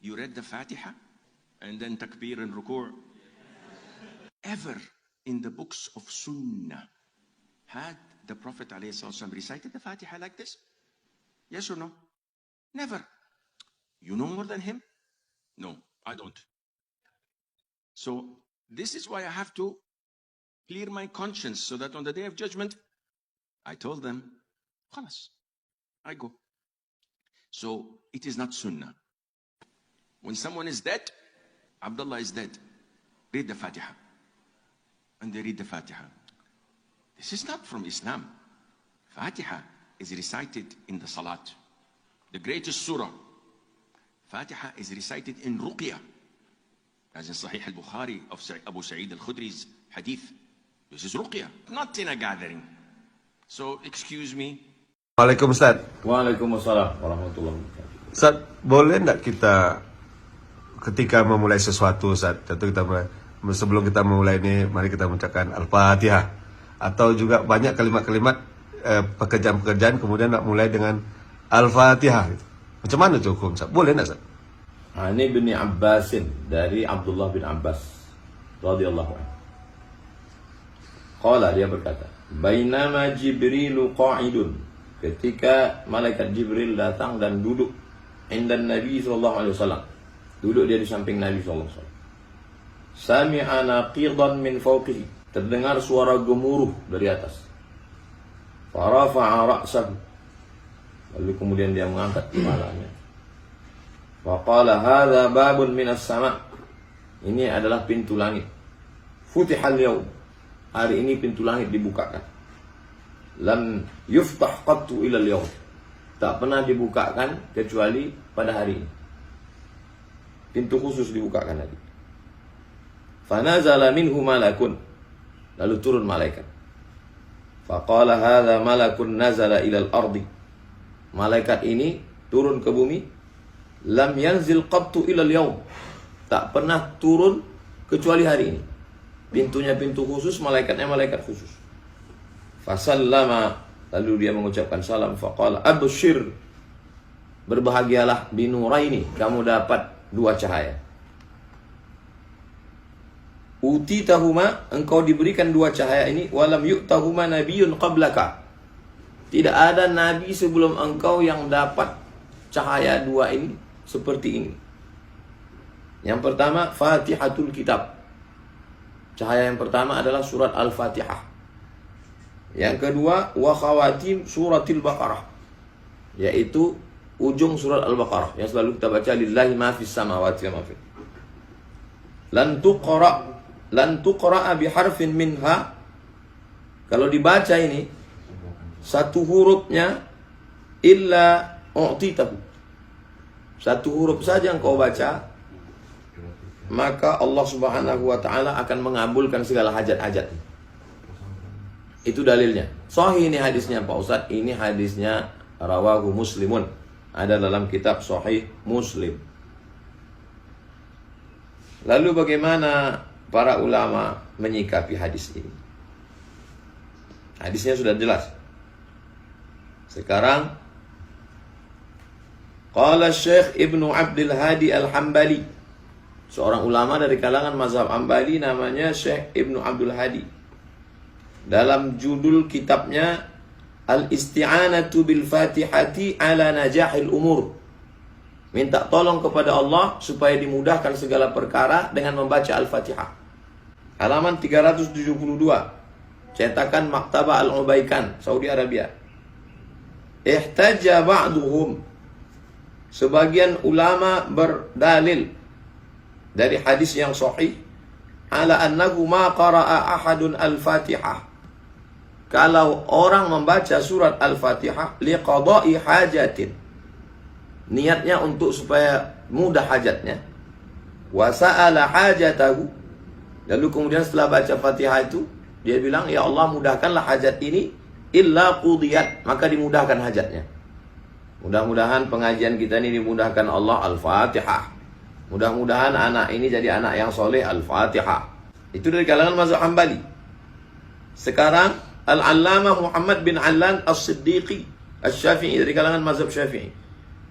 You read the Fatiha and then takbir and ruku'. Ever in the books of Sunnah had the Prophet ﷺ recited the Fatiha like this? Yes or no? Never. You know more than him? No, I don't. So this is why I have to clear my conscience, so that on the day of judgment, I told them, khalas, I go. So it is not Sunnah. When someone is dead, Abdullah is dead, read the Fatiha. And they read the Fatiha. This is not from Islam. Fatiha is recited in the Salat, the greatest surah. Fatiha is recited in Ruqya, as in Sahih al-Bukhari of Abu Sa'id al-Khudri's hadith. This is Ruqya, not in a gathering. So, excuse me. Waalaikumsalam Ustaz. Waalaikumsalam warahmatullahi wabarakatuh. Ustaz, boleh enggak kita ketika memulai sesuatu, Ustaz, tentu kita sebelum kita memulai ini, mari kita mengucapkan Al-Fatihah. Atau juga banyak kalimat-kalimat pekerjaan-pekerjaan kemudian nak mulai dengan Al-Fatihah. Macam mana itu hukum, Ustaz? Boleh enggak, Ustaz? Ini bin Abbasin, dari Abdullah bin Abbas radhiyallahu anhu. Qala, dia berkata, bainama Jibrilu qa'idun, ketika malaikat Jibril datang dan duduk indan Nabi SAW, duduk dia di samping Nabi SAW. Sami'a naqidan min fawqihi, terdengar suara gemuruh dari atas. Farafa'a ra'sahu, lalu kemudian dia mengangkat kepalanya. Faqala hadza babun minas sama', ini adalah pintu langit. Futihal yaum, hari ini pintu langit dibukakan. Lam yuftah qattu ilal yaum, tak pernah dibukakan kecuali pada hari ini. Pintu khusus dibukakan lagi. Fanazala minhu malakun, lalu turun malaikat. Faqala hadza malakun nazala ilal ardi, malaikat ini turun ke bumi. Lam yanzil qattu ilal yaum, tak pernah turun kecuali hari ini. Pintunya pintu khusus, malaikatnya malaikat khusus. Fasallama, lalu dia mengucapkan salam. Faqala abshir, berbahagialah binuraini, kamu dapat dua cahaya. Utitahuma, engkau diberikan dua cahaya ini. Walam yu'tahuma nabiyyun qablaka, tidak ada nabi sebelum engkau yang dapat cahaya dua ini seperti ini. Yang pertama, Fatihatul Kitab, cahaya yang pertama adalah surat Al-Fatihah. Yang kedua, wa khawatim suratil Baqarah, yaitu ujung surat Al-Baqarah yang selalu kita baca, lillahi ma fis samawati wa ma fil. Lan tuqra biharfin minha, kalau dibaca ini satu hurufnya, illa u'titahu, satu huruf saja engkau baca, maka Allah Subhanahu wa ta'ala akan mengabulkan segala hajat-hajat. Itu dalilnya. Sahih ini hadisnya Pak Ustadz, ini hadisnya rawahu Muslimun, ada dalam kitab Sahih Muslim. Lalu bagaimana para ulama menyikapi hadis ini? Hadisnya sudah jelas. Sekarang qala Syekh Ibnu Abdul Hadi Al-Hambali, seorang ulama dari kalangan mazhab Hambali, namanya Syekh Ibnu Abdul Hadi. Dalam judul kitabnya Al-Isti'anatu bil Fatihati ala najahil umur, minta tolong kepada Allah supaya dimudahkan segala perkara dengan membaca Al-Fatihah. Halaman 372, cetakan Maktabah Al-Ubaikan, Saudi Arabia. Ihtajja ba'duhum, sebagian ulama berdalil dari hadis yang sahih, ala annahu ma qara'a ahadun al-Fatihah, kalau orang membaca surat Al-Fatihah liqada'i hajatin, niatnya untuk supaya mudah hajatnya, wa sa'ala hajatahu, lalu kemudian setelah baca Fatihah itu dia bilang, ya Allah mudahkanlah hajat ini, illa qudiyat, maka dimudahkan hajatnya. Mudah-mudahan pengajian kita ini dimudahkan Allah. Al-Fatihah. Mudah-mudahan anak ini jadi anak yang soleh. Al-Fatihah. Itu dari kalangan mazhab Hambali. Sekarang Al-Allamah Muhammad bin Allan As-Siddiqi Asy-Syafi'i, dari kalangan mazhab Syafi'i,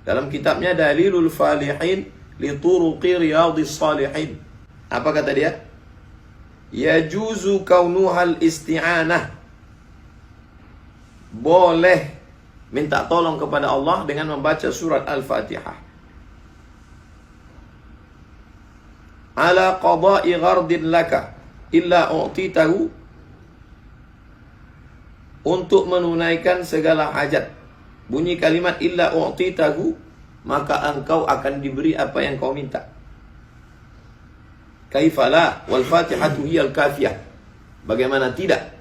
dalam kitabnya Dalilul Falihin li turuqi riyadhis salihin. Apa kata dia? Yajuzu kaunuhal isti'anah. Boleh minta tolong kepada Allah dengan membaca surat Al-Fatihah. Ala qada'i ghardin laka illa u'titahu, untuk menunaikan segala hajat. Bunyi kalimat illa u'titahu, maka engkau akan diberi apa yang kau minta. Kaifala wal fatihatu hiyal kafiyah. Bagaimana tidak?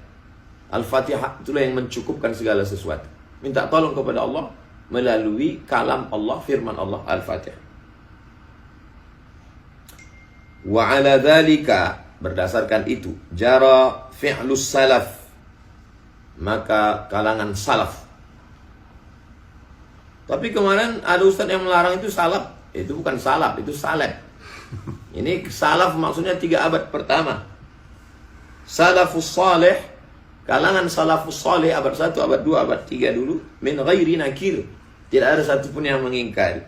Al-Fatihah itulah yang mencukupkan segala sesuatu. Minta tolong kepada Allah melalui kalam Allah, firman Allah, Al-Fatihah. Wa ala dzalika, berdasarkan itu, jara fi'lus salaf, maka kalangan salaf. Tapi kemarin ada ustaz yang melarang itu salaf. Itu bukan salaf, itu salaf. Ini salaf maksudnya 3 abad pertama. Salafus salih, kalangan salafus salih abad 1, abad 2, abad 3 dulu, min ghairi nakir, tidak ada satupun yang mengingkari.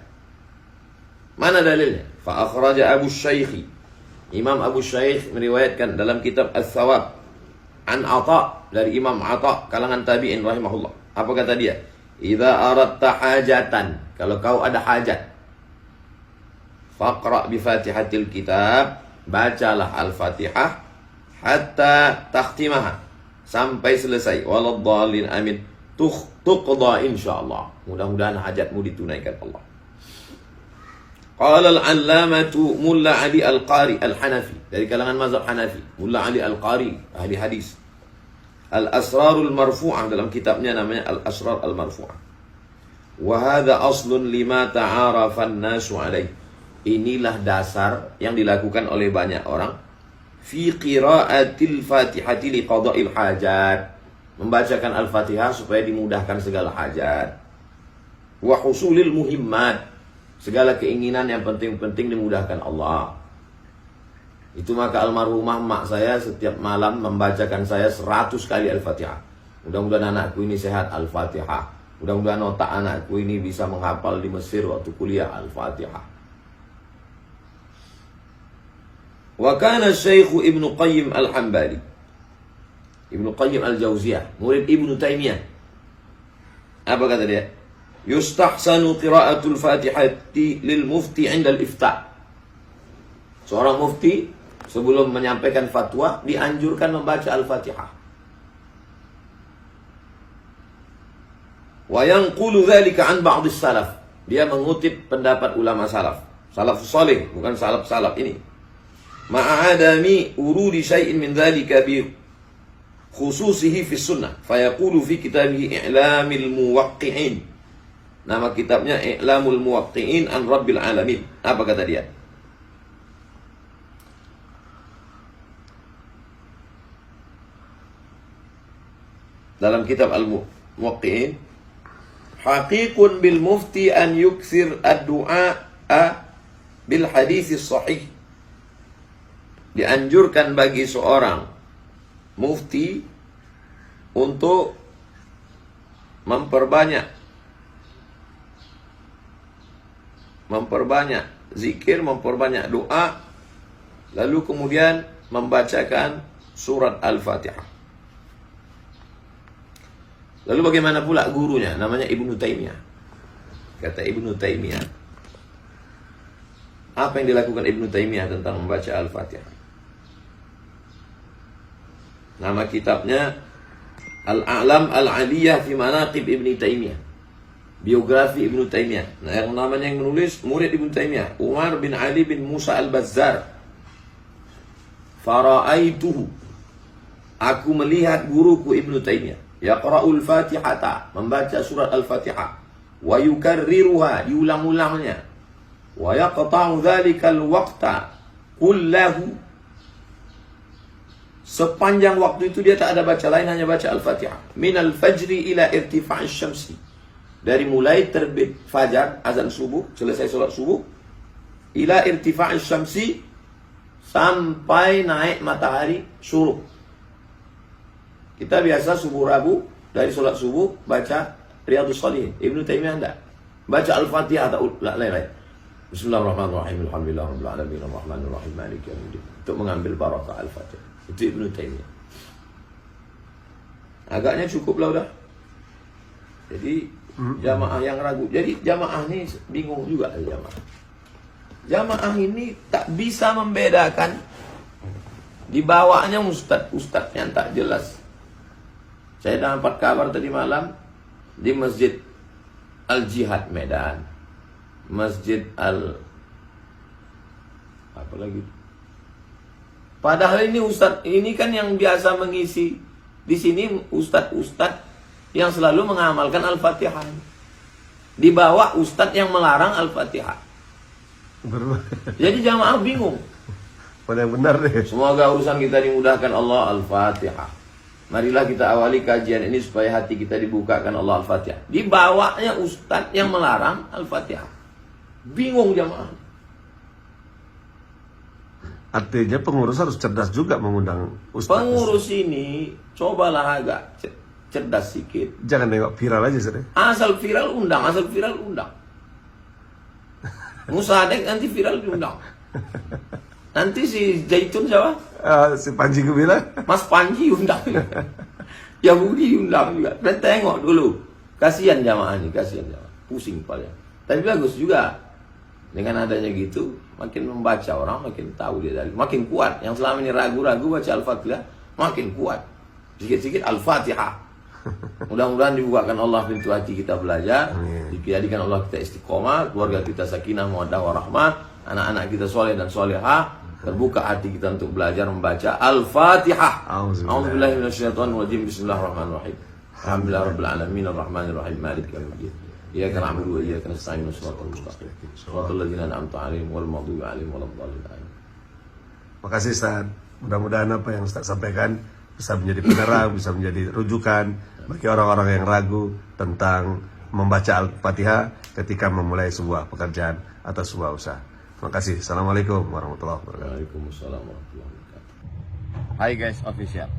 Mana dalilnya? Fa akhraja Abu Syaikh, Imam Abu Syaikh meriwayatkan dalam kitab Al-Thawab an Atha, dari Imam Atha, kalangan tabi'in rahimahullah. Apa kata dia? Idza aradta hajatan, kalau kau ada hajat, faqra bi Fatihatil kitab, bacalah Al-Fatihah hatta takhtimaha, sampai selesai. Waladhdallin, amin. Tuqda insyaallah. Mudah-mudahan hajatmu ditunaikan Allah. Qala al-allamatu Mulla Ali Al-Qari Al-Hanafi, dari kalangan mazhab Hanafi, Mulla Ali Al-Qari, ahli hadis. Al-Asrarul Marfu'ah, dalam kitabnya namanya Al-Asrar Al-Marfu'ah. Wa hadha aslun lima ta'arafa an-nasu alaih. Inilah dasar yang dilakukan oleh banyak orang fi qira'atil Fatihati li qada'il hajat, membacakan Al-Fatihah supaya dimudahkan segala hajat. Wa husulil muhimmat, segala keinginan yang penting-penting dimudahkan Allah. Itu maka almarhumah mak saya setiap malam membacakan saya 100 kali Al-Fatihah. Mudah-mudahan anakku ini sehat, Al-Fatihah. Mudah-mudahan otak anakku ini bisa menghafal di Mesir waktu kuliah, Al-Fatihah. Wa kana Syekh Ibnu Qayyim Al-Hambali, Ibnu Qayyim Al-Jauziyah, murid Ibnu Taimiyah. Apa kata dia? Yustahsanu qira'atul Fatihati lil mufti 'inda al-ifta'. Seorang mufti sebelum menyampaikan fatwa dianjurkan membaca Al-Fatihah. Wa yanqulu dzalika 'an ba'd as-salaf. Dia mengutip pendapat ulama salaf. Salafus salih, bukan salaf-salaf ini. Ma'adami urudi syai'in min dzalika bi khususihi fi sunnah. Fayaqulu fi kitabihi I'lamil Muwaqqi'in. Nama kitabnya I'lamul Muwaqqi'in an Rabbil Alamin. Apa kata dia? Dalam kitab Al-Muwaqqi'in, haqiqun bil mufti an yukthir ad-du'a bil hadis sahih. Dianjurkan bagi seorang mufti untuk memperbanyak zikir, memperbanyak doa, lalu kemudian membacakan surat Al-Fatihah. Lalu bagaimana pula gurunya? Namanya Ibnu Taimiyah. Kata Ibnu Taimiyah, apa yang dilakukan Ibnu Taimiyah tentang membaca Al-Fatihah? Nama kitabnya Al-A'lam Al-Aliyah fi Manaqib Ibnu Taimiyah, biografi Ibnu Taimiyah. Nah, yang namanya yang menulis murid Ibnu Taimiyah, Umar bin Ali bin Musa Al-Bazzar. Fara'aituhu, aku melihat guruku Ibnu Taimiyah, yaqra'ul Fatihata, membaca surat Al-Fatihah, wa yukarriruha, diulang-ulangnya, wa yaqta'u dzalikal waqta kullahu, sepanjang waktu itu dia tak ada baca lain, hanya baca Al-Fatihah. Minal fajri ila irtifa'is syamsi, dari mulai terbit fajar, azan subuh, selesai sholat subuh, ila irtifa'is syamsi, sampai naik matahari syuruk. Kita biasa subuh Rabu, dari sholat subuh baca Riyadhus Shalihin. Ibnu Taimiyah enggak, baca Al-Fatihah atau lain-lain. Bismillahirrahmanirrahim. Alhamdulillahirabbil alamin arrahmanir rahim maliki yaumiddin. Untuk mengambil barakah Al-Fatihah. Itu Ibnu Taimiyah. Agaknya cukup lah udah. Jadi jamaah yang ragu. Jadi jamaah ini bingung juga jamaah. Jamaah ini tak bisa membedakan di bawahnya ustadz yang tak jelas. Saya dapat kabar tadi malam di Masjid Al-Jihad Medan, Masjid apa lagi? Padahal ini ustadz ini kan yang biasa mengisi di sini ustadz yang selalu mengamalkan Al-Fatihah. Di bawah ustadz yang melarang Al-Fatihah. Jadi jamaah bingung. Mana yang benar deh. Semoga urusan kita dimudahkan Allah. Al-Fatihah. Marilah kita awali kajian ini supaya hati kita dibukakan Allah. Al-Fatihah. Di bawahnya ustadz yang melarang Al-Fatihah. Bingung jamaah. Artinya pengurus harus cerdas juga mengundang ustadz. Pengurus ini cobalah agak cerdas sedikit. Jangan nengok viral aja sih. Asal viral undang, asal viral undang. Musadek nanti viral diundang. Nanti si Zaitun siapa? Si Panji gue bilang. Mas Panji undang. Yahudi undang juga. Dan tengok dulu. Kasihan jamaah ini, kasihan jamaah. Pusing kepala. Tapi bagus juga. Dengan adanya gitu, makin membaca orang, makin tahu dia dari. Makin kuat. Yang selama ini ragu-ragu baca Al-Fatihah, makin kuat. Sedikit-sedikit Al-Fatihah. Mudah-mudahan dibukakan Allah pintu hati kita belajar, dijadikan Allah kita istiqomah, keluarga kita sakinah, mawaddah warahmah, anak-anak kita soleh dan solehah, terbuka hati kita untuk belajar membaca Al-Fatihah. A'udzubillahi minasyaitonir rajim. Bismillahirrahmanirrahim. Alhamdulillahirabbil alamin arrahmanir rahim maliki yaumiddin. Iyyaka na'budu wa iyyaka nasta'in shiratal mustaqim. Shiratal ladzina an'amta 'alaihim ghairil maghdubi 'alaihim waladdallin. Makasih Ustaz. Mudah-mudahan apa yang Ustaz sampaikan bisa menjadi penerang, bisa menjadi rujukan bagi orang-orang yang ragu tentang membaca Al-Fatihah ketika memulai sebuah pekerjaan atau sebuah usaha. Terima kasih. Assalamualaikum warahmatullahi wabarakatuh. Waalaikumsalam warahmatullahi wabarakatuh. Hai guys, official.